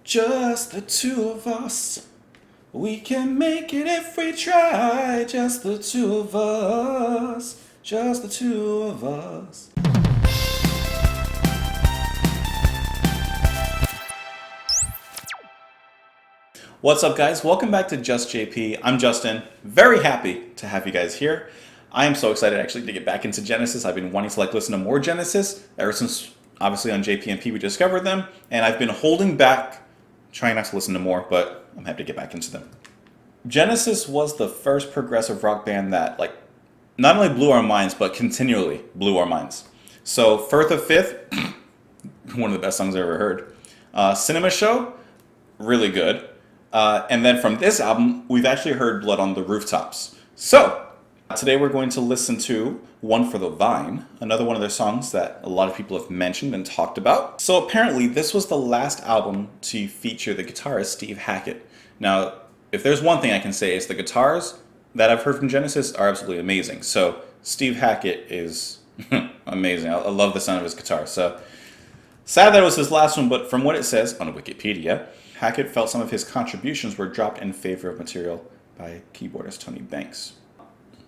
Just the two of us. We can make it if we try. Just the two of us. Just the two of us. What's up, guys? Welcome back to Just JP. I'm Justin. Very happy to have you guys here. I am so excited actually to get back into Genesis. I've been wanting to listen to more Genesis ever since obviously on JPMP we discovered them, and I've been holding back, trying not to listen to more, but I'm happy to get back into them. Genesis was the first progressive rock band that not only blew our minds, but continually blew our minds. So Firth of Fifth, one of the best songs I've ever heard. Cinema Show, really good. And then from this album, we've actually heard Blood on the Rooftops. So today we're going to listen to One for the Vine, another one of their songs that a lot of people have mentioned and talked about. So apparently this was the last album to feature the guitarist Steve Hackett. Now, if there's one thing I can say is the guitars that I've heard from Genesis are absolutely amazing. So Steve Hackett is amazing. I love the sound of his guitar. So sad that it was his last one, but from what it says on Wikipedia, Hackett felt some of his contributions were dropped in favor of material by keyboardist Tony Banks.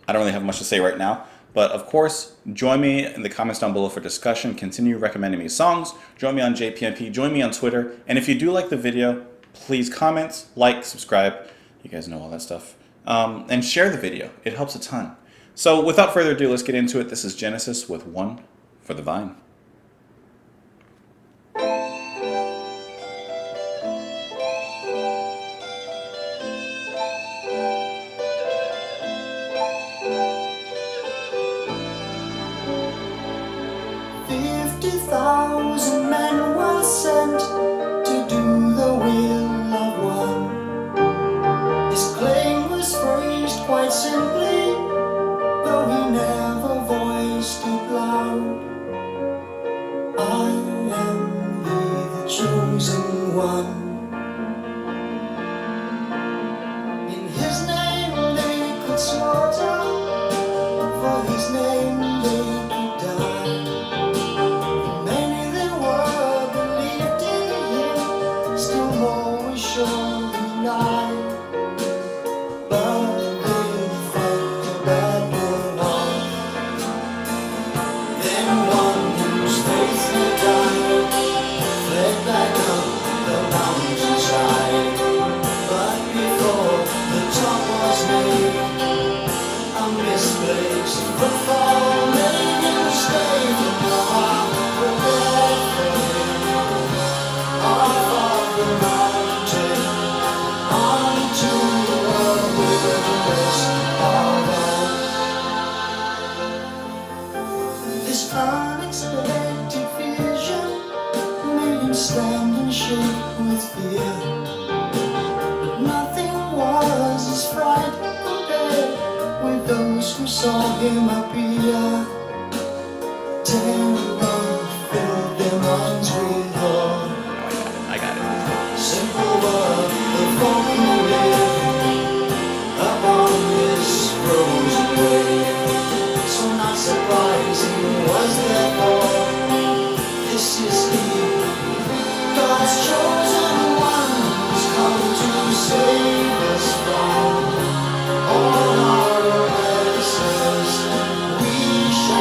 I don't really have much to say right now, but of course, join me in the comments down below for discussion. Continue recommending me songs. Join me on JPMP. Join me on Twitter. And if you do like the video, please comment, like, subscribe. You guys know all that stuff. And share the video. It helps a ton. So without further ado, let's get into it. This is Genesis with One for the Vine. Thousand men were sent to do the will of one. His claim was phrased quite simply, though he never voiced it loud. I am the chosen one. In his name they could slaughter, for his name they could die. This unexpected vision made him stand and shake with fear. But nothing was as frightening compared with those who saw him appear. Terror filled their minds with awe. I got it. Simple were the folk who lived upon this frozen wave. So not surprising was their thought, this is he, God's chosen one, who's come to save us from all our oppressors. We shall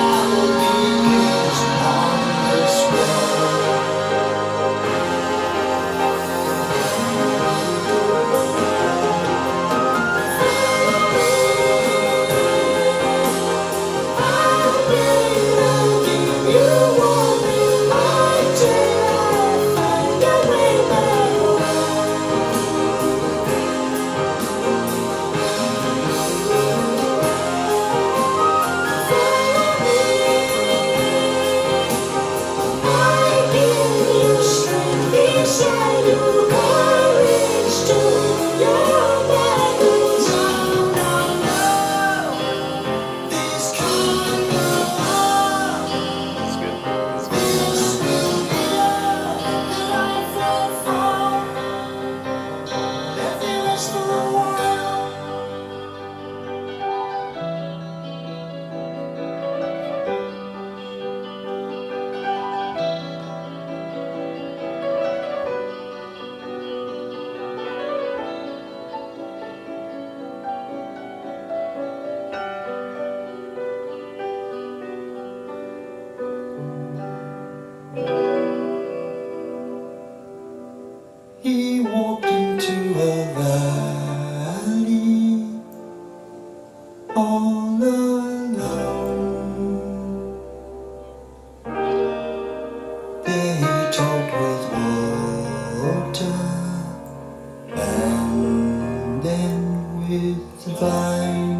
he walked into a valley all alone. There he talked with water and then with the vine.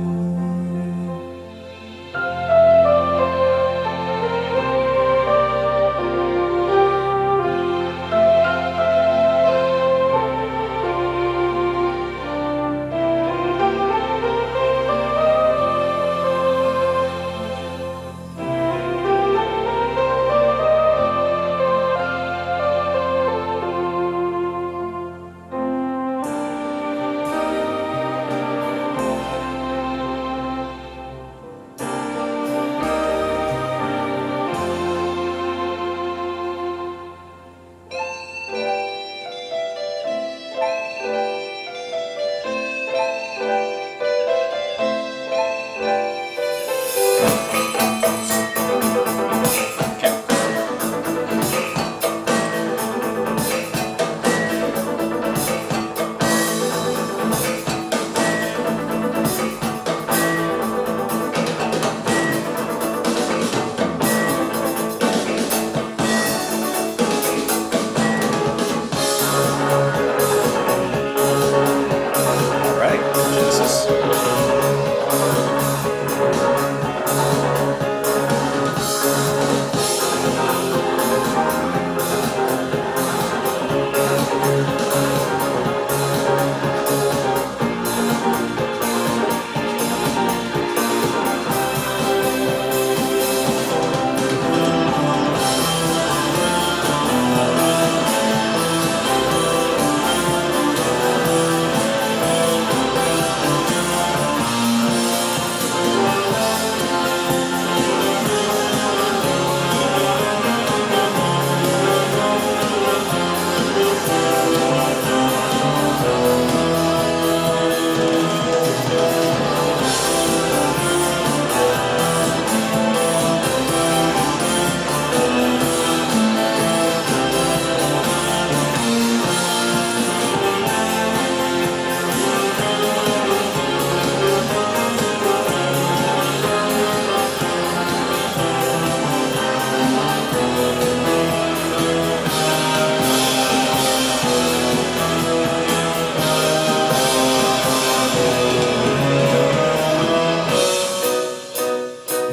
All right, Genesis.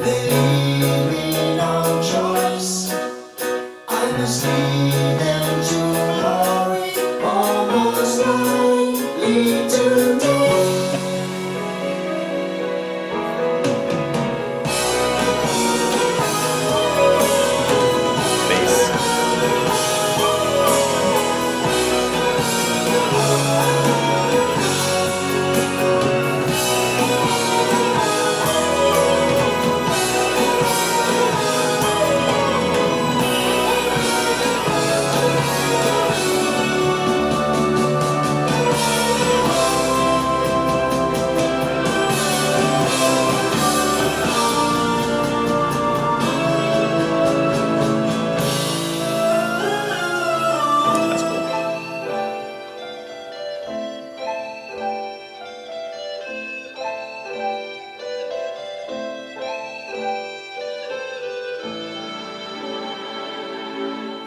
They leave me no choice. I must lead them to glory, almost likely to me. Bass. That's cool.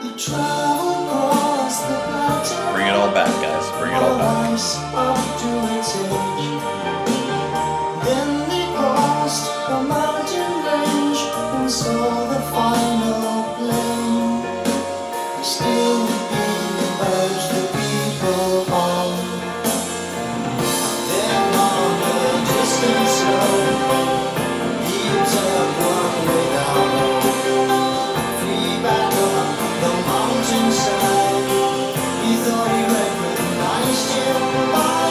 They travel across the plateau. Bring it all back, guys. Bring it all back. Ice up to its edge. Then they crossed a mountain range and saw the final plain. Still the beat urged the people on. Then on a distant slope, he observed one without hope. Free back up the mountainside, he thought he recognized him by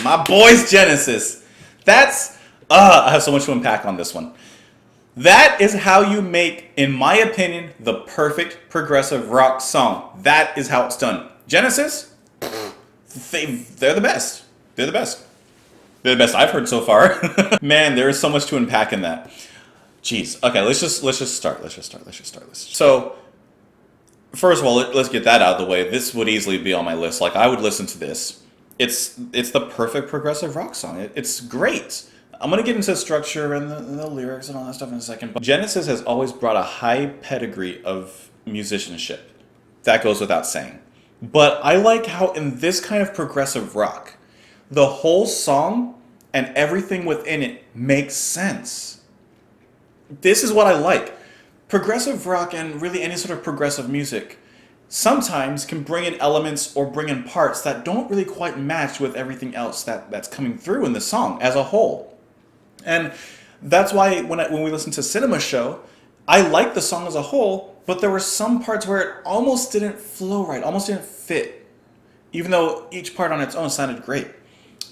My boys Genesis. That's I have so much to unpack on this one. That is how you make, in my opinion, the perfect progressive rock song. That is how it's done. Genesis, they're the best. They're the best. They're the best I've heard so far. Man, there is so much to unpack in that. Jeez. Okay, let's just start. So, first of all, let's get that out of the way. This would easily be on my list. Like, I would listen to this. It's the perfect progressive rock song. It's great. I'm going to get into the structure and the lyrics and all that stuff in a second. But Genesis has always brought a high pedigree of musicianship. That goes without saying. But I like how in this kind of progressive rock, the whole song and everything within it makes sense. This is what I like. Progressive rock and really any sort of progressive music sometimes can bring in elements or bring in parts that don't really quite match with everything else that's coming through in the song as a whole. And that's why when we listen to Cinema Show, I like the song as a whole, but there were some parts where it almost didn't flow right, almost didn't fit, even though each part on its own sounded great.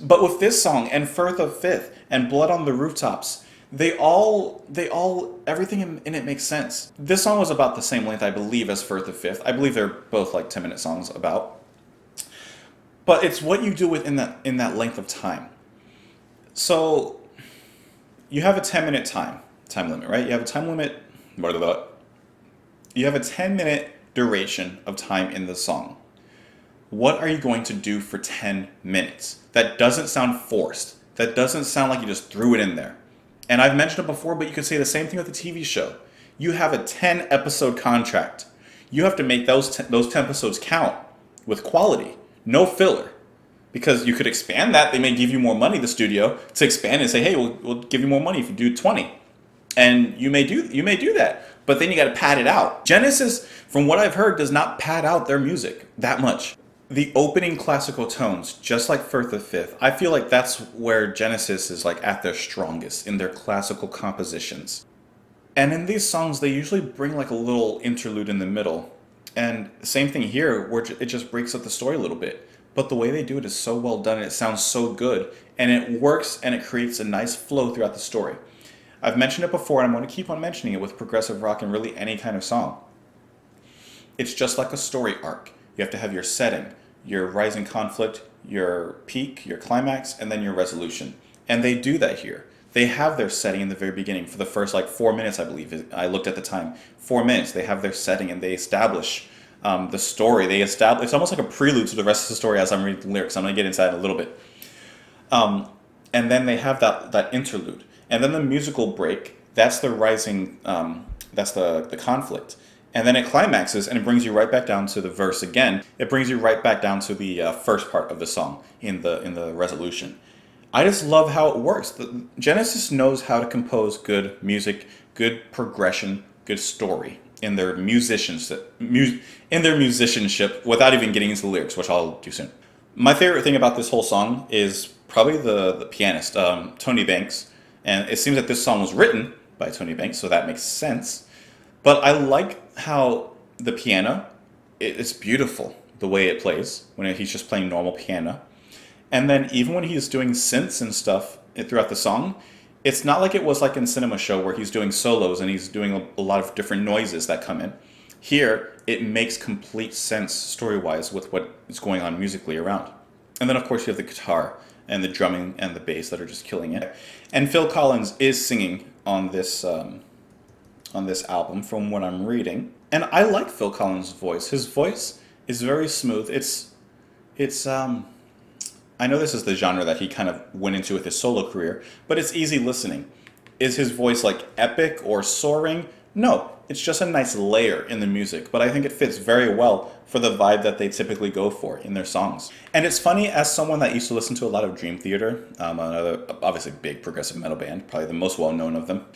But with this song and Firth of Fifth and Blood on the Rooftops, everything in it makes sense. This song was about the same length, I believe, as Firth of Fifth. I believe they're both like 10-minute songs about. But it's what you do within that length of time. So you have a 10-minute time limit, right? You have a time limit. You have a 10-minute duration of time in the song. What are you going to do for 10 minutes? That doesn't sound forced. That doesn't sound like you just threw it in there. And I've mentioned it before, but you could say the same thing with a TV show. You have a 10-episode contract. You have to make those 10 episodes count with quality, no filler. Because you could expand that. They may give you more money, the studio, to expand and say, hey, we'll give you more money if you do 20. And you may do that. But then you got to pad it out. Genesis, from what I've heard, does not pad out their music that much. The opening classical tones, just like Firth of Fifth, I feel like that's where Genesis is like at their strongest, in their classical compositions. And in these songs, they usually bring like a little interlude in the middle. And same thing here, where it just breaks up the story a little bit. But the way they do it is so well done, and it sounds so good, and it works, and it creates a nice flow throughout the story. I've mentioned it before, and I'm going to keep on mentioning it with progressive rock and really any kind of song. It's just like a story arc. You have to have your setting, your rising conflict, your peak, your climax, and then your resolution. And they do that here. They have their setting in the very beginning for the first 4 minutes, I believe. I looked at the time. 4 minutes, they have their setting, and they establish the story. It's almost like a prelude to the rest of the story as I'm reading the lyrics. I'm going to get into that in a little bit. And then they have that interlude. And then the musical break, that's the rising, that's the conflict. And then it climaxes and it brings you right back down to the verse again. It brings you right back down to the first part of the song in the resolution. I just love how it works. Genesis knows how to compose good music, good progression, good story in their musicianship without even getting into the lyrics, which I'll do soon. My favorite thing about this whole song is probably the pianist, Tony Banks. And it seems that this song was written by Tony Banks, so that makes sense. But I like how the piano, it's beautiful the way it plays when he's just playing normal piano. And then even when he's doing synths and stuff throughout the song, it's not like it was like in Cinema Show where he's doing solos and he's doing a lot of different noises that come in. Here, it makes complete sense story-wise with what is going on musically around. And then of course you have the guitar and the drumming and the bass that are just killing it. And Phil Collins is singing on this album from what I'm reading. And I like Phil Collins' voice. His voice is very smooth. I know this is the genre that he kind of went into with his solo career, but it's easy listening. Is his voice like epic or soaring? No, it's just a nice layer in the music, but I think it fits very well for the vibe that they typically go for in their songs. And it's funny, as someone that used to listen to a lot of Dream Theater, another obviously big progressive metal band, probably the most well-known of them,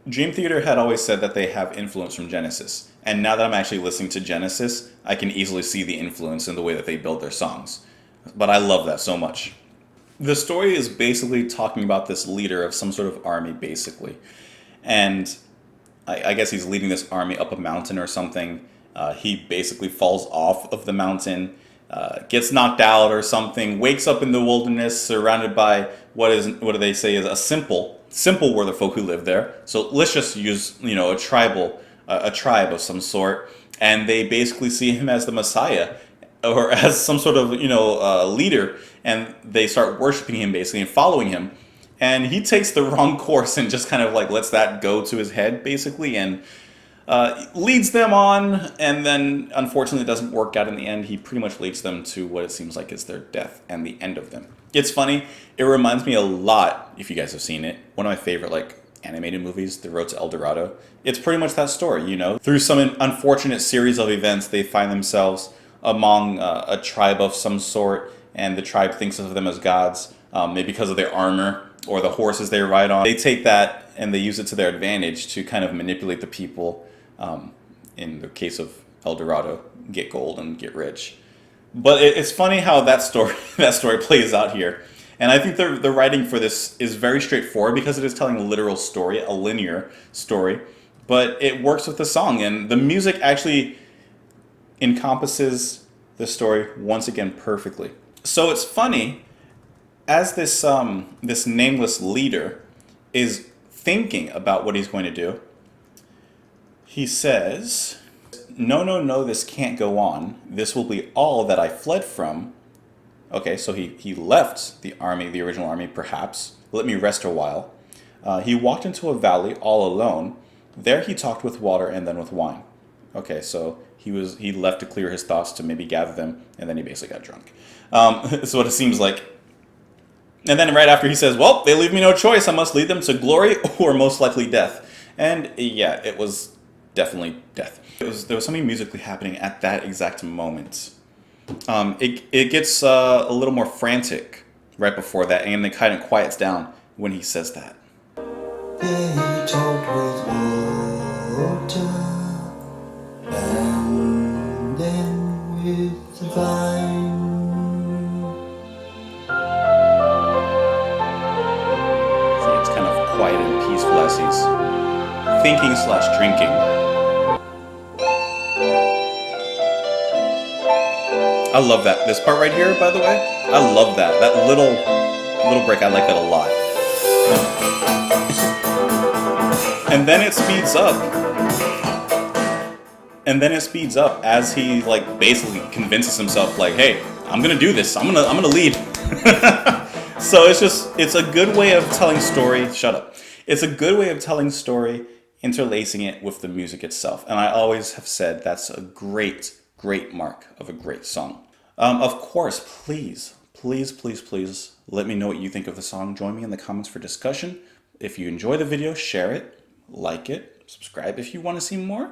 Dream Theater had always said that they have influence from Genesis. And now that I'm actually listening to Genesis, I can easily see the influence in the way that they build their songs. But I love that so much. The story is basically talking about this leader of some sort of army, basically. And I guess he's leading this army up a mountain or something. He basically falls off of the mountain. gets knocked out or something, wakes up in the wilderness surrounded by what do they say is a simple weatherfolk who live there. So let's just use a tribe of some sort, and they basically see him as the Messiah or as some sort of leader, and they start worshiping him basically and following him. And he takes the wrong course and just kind of like lets that go to his head basically, and leads them on, and then unfortunately it doesn't work out in the end. He pretty much leads them to what it seems like is their death and the end of them. It's funny. It reminds me a lot, if you guys have seen it, one of my favorite animated movies, The Road to El Dorado. It's pretty much that story, Through some unfortunate series of events, they find themselves among a tribe of some sort, and the tribe thinks of them as gods, maybe because of their armor or the horses they ride on. They take that and they use it to their advantage to kind of manipulate the people. In the case of El Dorado, get gold and get rich. But it's funny how that story plays out here. And I think the writing for this is very straightforward because it is telling a literal story, a linear story. But it works with the song, and the music actually encompasses the story once again perfectly. So it's funny, as this nameless leader is thinking about what he's going to do, he says, "No, no, no, this can't go on. This will be all that I fled from." Okay, so he left the army, the original army, perhaps. Let me rest a while. He walked into a valley all alone. There he talked with water and then with wine. Okay, so he left to clear his thoughts, to maybe gather them, and then he basically got drunk. That's what it seems like. And then right after he says, "Well, they leave me no choice. I must lead them to glory or most likely death." And yeah, it was definitely death. There was something musically happening at that exact moment. It gets a little more frantic right before that, and it kind of quiets down when he says that. They talked with water and then with the vine. See, it's kind of quiet and peaceful as he's thinking/drinking. I love that. This part right here, by the way, I love that. That little break, I like that a lot. And then it speeds up. And then it speeds up as he basically convinces himself hey, I'm gonna do this. I'm gonna lead. So it's a good way of telling story. Shut up. It's a good way of telling story, interlacing it with the music itself. And I always have said that's a great mark of a great song. Of course, please let me know what you think of the song. Join me in the comments for discussion. If you enjoy the video, share it, like it, subscribe if you want to see more.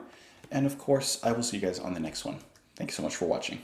And of course, I will see you guys on the next one. Thank you so much for watching.